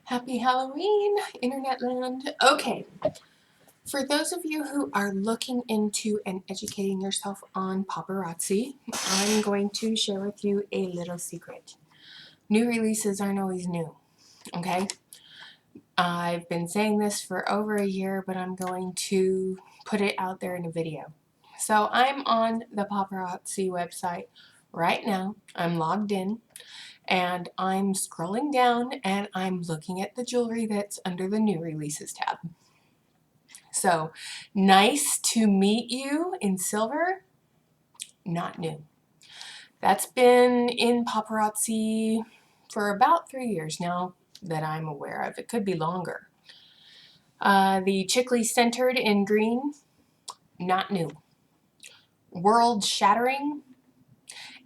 Happy Halloween, Internet Land. Okay, for those of you who are looking into and educating yourself on paparazzi, I'm going to share with you a little secret. New releases aren't always new, okay? I've been saying this for over a year, but I'm going to put it out there in a video. So I'm on the paparazzi website right now. I'm logged in. And I'm scrolling down and I'm looking at the jewelry that's under the new releases tab. So, nice to meet you in silver, not new. That's been in paparazzi for about 3 years now that I'm aware of. It could be longer. The Chickley centered in green, not new. World shattering,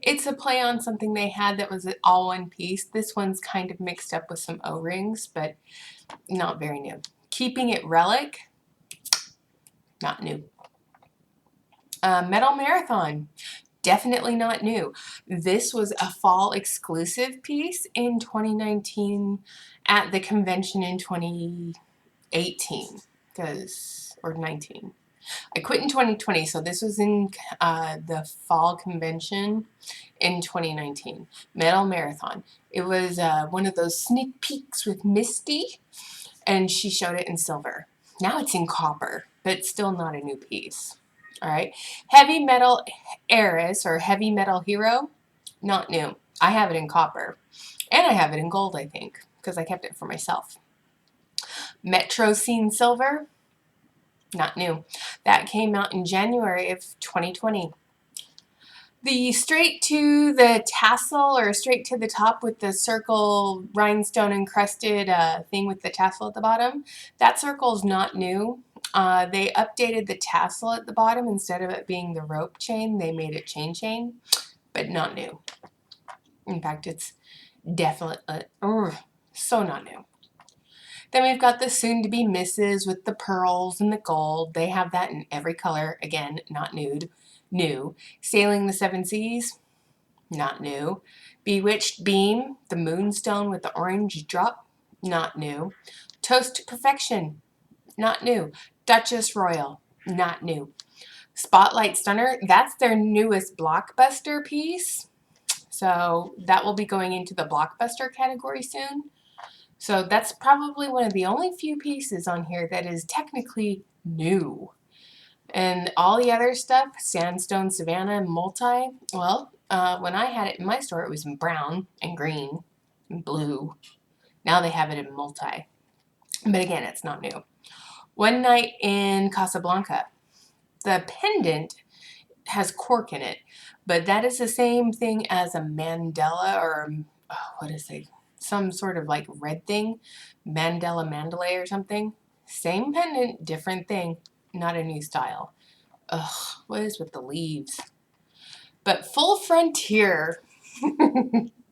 it's a play on something they had that was all one piece. This one's kind of mixed up with some O-rings, but not very new. Keeping it relic, not new. Metal Marathon, definitely not new. This was a fall exclusive piece in 2019 at the convention in 2018, or 19. I quit in 2020, so this was in the fall convention in 2019. Metal Marathon. It was one of those sneak peeks with Misty, and she showed it in silver. Now it's in copper, but it's still not a new piece. All right. Heavy Metal Heiress or Heavy Metal Hero, not new. I have it in copper, and I have it in gold, I think, because I kept it for myself. Metro Scene Silver, not new. That came out in January of 2020. The straight to the tassel or straight to the top with the circle rhinestone encrusted thing with the tassel at the bottom, that circle is not new. They updated the tassel at the bottom. Instead of it being the rope chain, they made it chain, but not new. In fact, it's definitely so not new. Then we've got the soon-to-be misses with the pearls and the gold. They have that in every color. Again, not nude. New. Sailing the Seven Seas, not new. Bewitched Beam, the moonstone with the orange drop, not new. Toast to Perfection, not new. Duchess Royal, not new. Spotlight Stunner, that's their newest blockbuster piece. So that will be going into the blockbuster category soon. So that's probably one of the only few pieces on here that is technically new. And all the other stuff, Sandstone, Savannah, Multi, well, when I had it in my store, it was in brown and green and blue. Now they have it in Multi. But again, it's not new. One Night in Casablanca. The pendant has cork in it, but that is the same thing as a Mandela or, what is it? Some sort of like red thing. Mandalay or something. Same pendant, different thing. Not a new style. Ugh, what is with the leaves? But Full Frontier,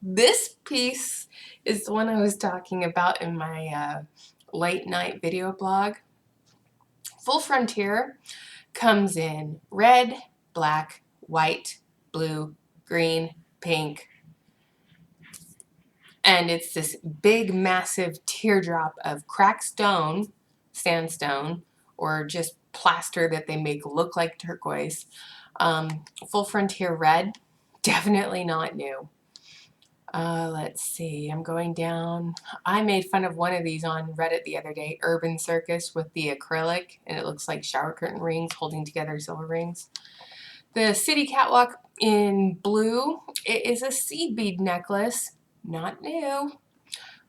this piece is the one I was talking about in my late night video blog. Full Frontier comes in red, black, white, blue, green, pink, and it's this big, massive teardrop of cracked stone, sandstone, or just plaster that they make look like turquoise. Full Frontier Red, definitely not new. Let's see, I'm going down. I made fun of one of these on Reddit the other day, Urban Circus with the acrylic, and it looks like shower curtain rings holding together silver rings. The City Catwalk in blue, it is a seed bead necklace, not new.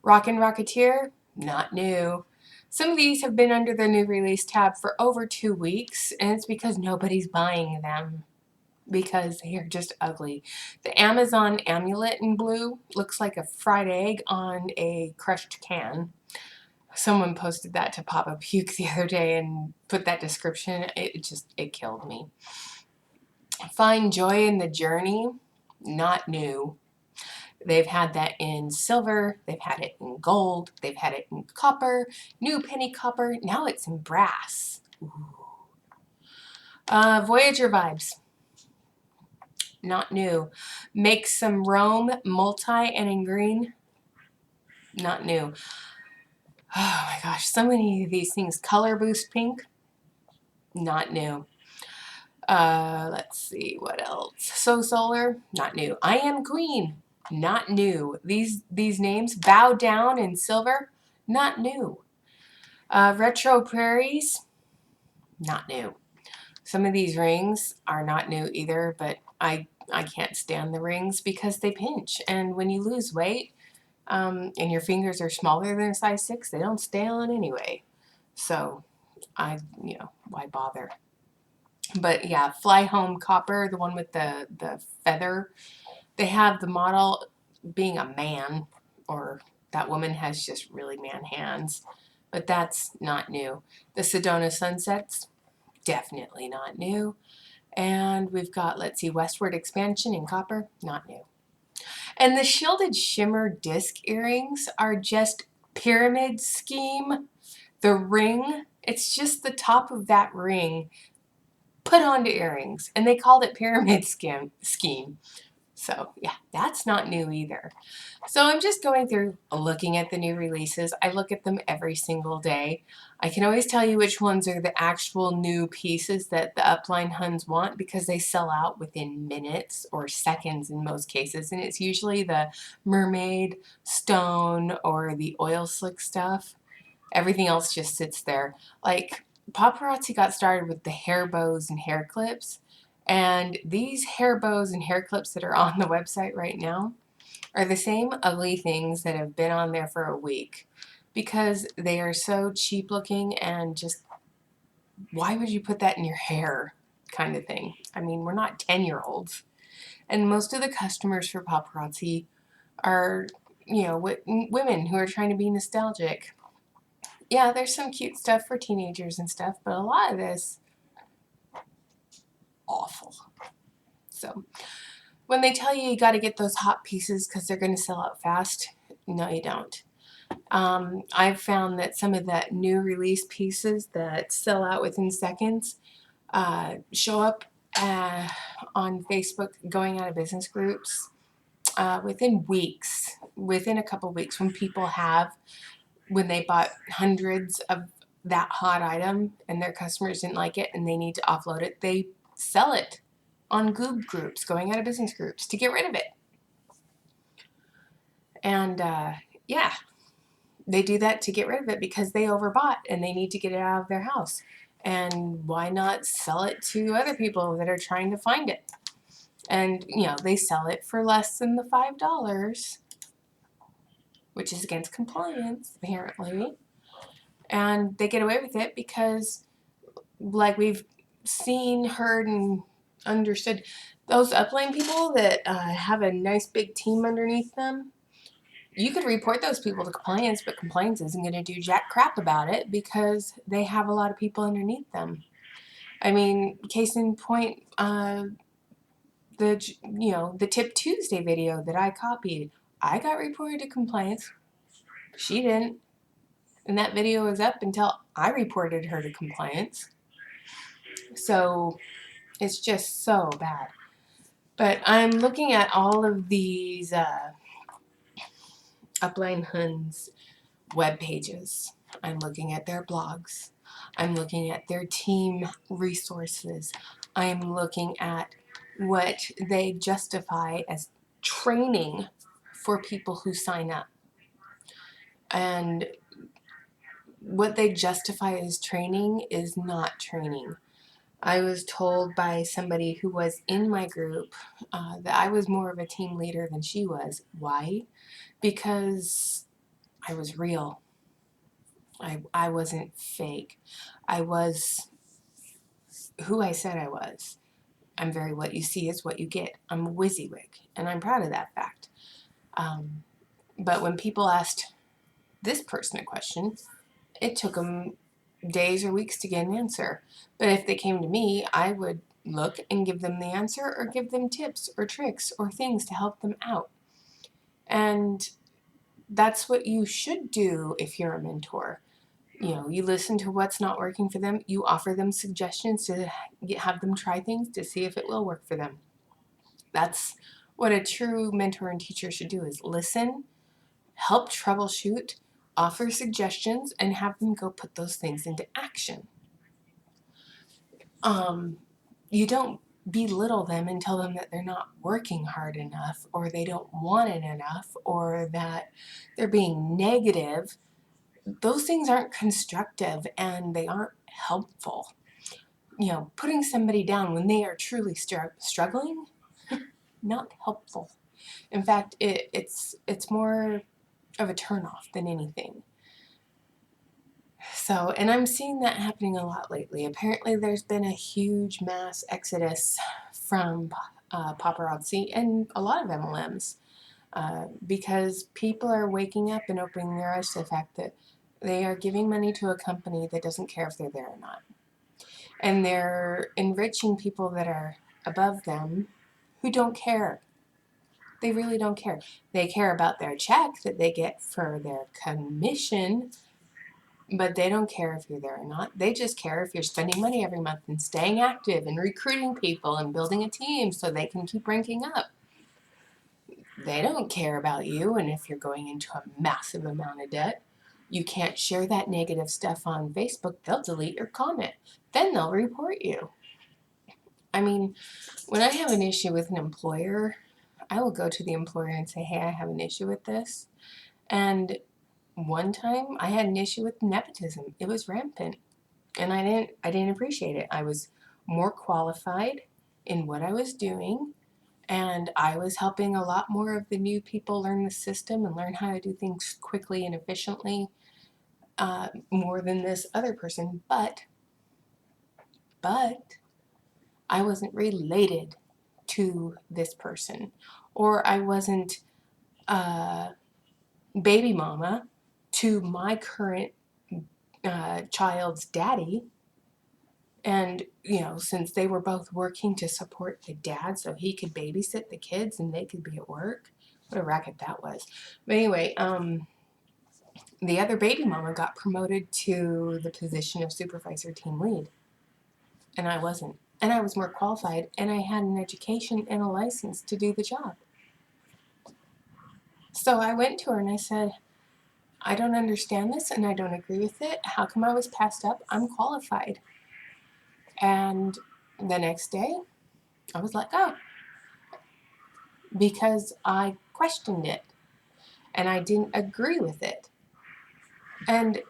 Rockin' Rocketeer, not new. Some of these have been under the new release tab for over 2 weeks, and it's because nobody's buying them because they are just ugly. The Amazon Amulet in blue looks like a fried egg on a crushed can. Someone posted that to Papa Puke the other day and put that description. It killed me. Find Joy in the Journey, not new. They've had that in silver, they've had it in gold, they've had it in copper, new penny copper, now it's in brass. Voyager Vibes, not new. Make Some Rome, multi and in green, not new. Oh my gosh, so many of these things. Color Boost Pink, not new. Let's see, what else? So Solar, not new. I Am Queen, not new. These names, Bow Down in Silver, not new. Retro Prairies, not new. Some of these rings are not new either, but I can't stand the rings because they pinch. And when you lose weight, and your fingers are smaller than a size 6, they don't stay on anyway. So why bother? But yeah, Fly Home Copper, the one with the feather, they have the model being a man, or that woman has just really man hands, but that's not new. The Sedona Sunsets, definitely not new. And we've got, let's see, Westward Expansion in copper, not new. And the Shielded Shimmer disc earrings are just pyramid scheme. The ring, it's just the top of that ring put onto earrings, and they called it pyramid scheme. So yeah, that's not new either. So I'm just going through looking at the new releases. I look at them every single day. I can always tell you which ones are the actual new pieces that the upline Huns want, because they sell out within minutes or seconds in most cases. And it's usually the mermaid, stone, or the oil slick stuff. Everything else just sits there. Like, Paparazzi got started with the hair bows and hair clips. And these hair bows and hair clips that are on the website right now are the same ugly things that have been on there for a week, because they are so cheap looking and just, why would you put that in your hair, kind of thing. I mean, we're not 10-year-olds. And most of the customers for Paparazzi are, women who are trying to be nostalgic. Yeah, there's some cute stuff for teenagers and stuff, but a lot of this, awful. So when they tell you got to get those hot pieces because they're going to sell out fast, no, you don't. I've found that some of the new release pieces that sell out within seconds show up on Facebook going out of business groups within weeks, within a couple weeks, when they bought hundreds of that hot item and their customers didn't like it and they need to offload it, they sell it on Goob groups, going out of business groups, to get rid of it. And yeah, they do that to get rid of it because they overbought and they need to get it out of their house. And why not sell it to other people that are trying to find it? And, they sell it for less than the $5, which is against compliance, apparently. And they get away with it because, like we've seen, heard, and understood, those upline people that have a nice big team underneath them, you could report those people to compliance, but compliance isn't going to do jack crap about it because they have a lot of people underneath them. I mean, case in point, the Tip Tuesday video that I copied, I got reported to compliance. She didn't. And that video was up until I reported her to compliance. So it's just so bad. But I'm looking at all of these Upline Huns web pages. I'm looking at their blogs. I'm looking at their team resources. I'm looking at what they justify as training for people who sign up. And what they justify as training is not training. I was told by somebody who was in my group that I was more of a team leader than she was. Why? Because I was real. I wasn't fake. I was who I said I was. I'm very what you see is what you get. I'm a WYSIWYG, and I'm proud of that fact. But when people asked this person a question, it took them days or weeks to get an answer. But if they came to me, I would look and give them the answer, or give them tips or tricks or things to help them out. And that's what you should do if you're a mentor. You listen to what's not working for them. You offer them suggestions to have them try things to see if it will work for them. That's what a true mentor and teacher should do, is listen, help troubleshoot, offer suggestions, and have them go put those things into action. You don't belittle them and tell them that they're not working hard enough, or they don't want it enough, or that they're being negative. Those things aren't constructive and they aren't helpful. Putting somebody down when they are truly struggling, not helpful. In fact, it's more of a turnoff than anything. So, and I'm seeing that happening a lot lately. Apparently, there's been a huge mass exodus from paparazzi and a lot of MLMs because people are waking up and opening their eyes to the fact that they are giving money to a company that doesn't care if they're there or not. And they're enriching people that are above them who don't care. They really don't care. They care about their check that they get for their commission, but they don't care if you're there or not. They just care if you're spending money every month and staying active and recruiting people and building a team so they can keep ranking up. They don't care about you, and if you're going into a massive amount of debt, you can't share that negative stuff on Facebook. They'll delete your comment. Then they'll report you. I mean, when I have an issue with an employer, I will go to the employer and say, hey, I have an issue with this. And one time I had an issue with nepotism. It was rampant. And I didn't appreciate it. I was more qualified in what I was doing, and I was helping a lot more of the new people learn the system and learn how to do things quickly and efficiently, more than this other person. But I wasn't related to this person, or I wasn't baby mama to my current child's daddy. And, since they were both working to support the dad so he could babysit the kids and they could be at work, what a racket that was. But anyway, the other baby mama got promoted to the position of supervisor team lead. And I wasn't. And I was more qualified, and I had an education and a license to do the job. So I went to her and I said, I don't understand this and I don't agree with it. How come I was passed up? I'm qualified. And the next day, I was let go because I questioned it and I didn't agree with it. And,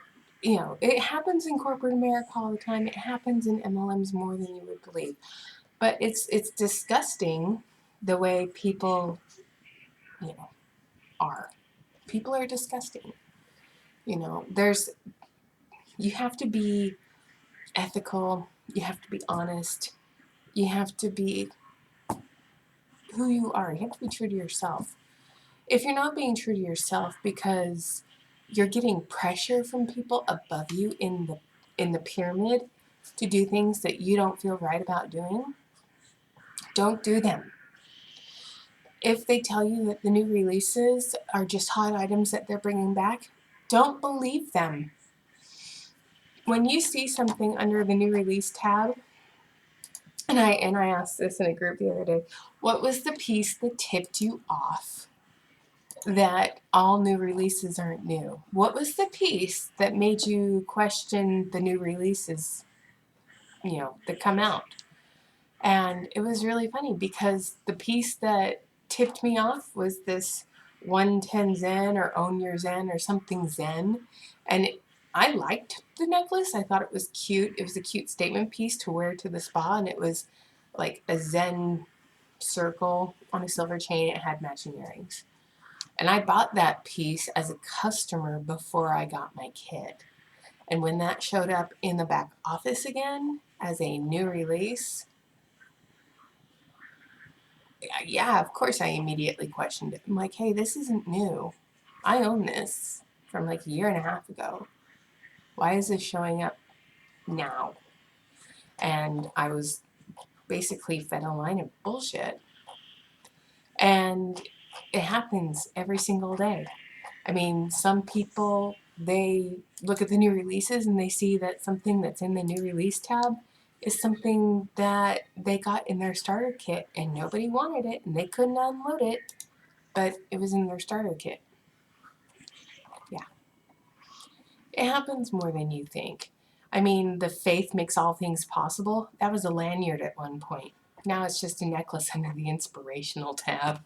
it happens in corporate America all the time. It happens in MLMs more than you would believe. But it's disgusting the way people, are. People are disgusting. You have to be ethical. You have to be honest. You have to be who you are. You have to be true to yourself. If you're not being true to yourself because you're getting pressure from people above you in the pyramid to do things that you don't feel right about doing, don't do them. If they tell you that the new releases are just hot items that they're bringing back, don't believe them. When you see something under the new release tab, and I asked this in a group the other day, what was the piece that tipped you off that all new releases aren't new? What was the piece that made you question the new releases, that come out? And it was really funny because the piece that tipped me off was this 110 Zen or Own Your Zen or something Zen. And I liked the necklace. I thought it was cute. It was a cute statement piece to wear to the spa, and it was like a Zen circle on a silver chain. It had matching earrings. And I bought that piece as a customer before I got my kit. And when that showed up in the back office again as a new release, yeah, of course I immediately questioned it. I'm like, hey, this isn't new. I own this from like a year and a half ago. Why is this showing up now? And I was basically fed a line of bullshit. And it happens every single day. I mean, some people, they look at the new releases and they see that something that's in the new release tab is something that they got in their starter kit and nobody wanted it and they couldn't unload it, but it was in their starter kit. Yeah. It happens more than you think. I mean, the faith makes all things possible. That was a lanyard at one point. Now it's just a necklace under the inspirational tab.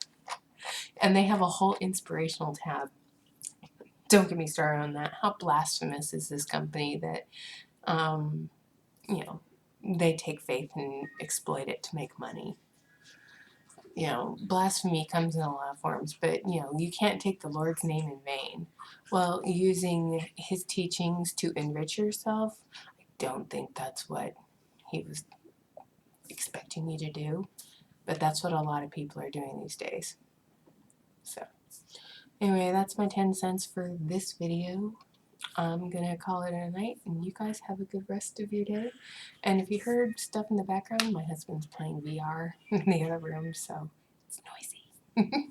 And they have a whole inspirational tab. Don't get me started on that. How blasphemous is this company that, you know, they take faith and exploit it to make money? You know, blasphemy comes in a lot of forms, but, you know, you can't take the Lord's name in vain. Well, using his teachings to enrich yourself, I don't think that's what he was expecting you to do, but that's what a lot of people are doing these days. So, anyway, that's my 10 cents for this video. I'm gonna call it a night, and you guys have a good rest of your day. And if you heard stuff in the background, my husband's playing VR in the other room, so it's noisy.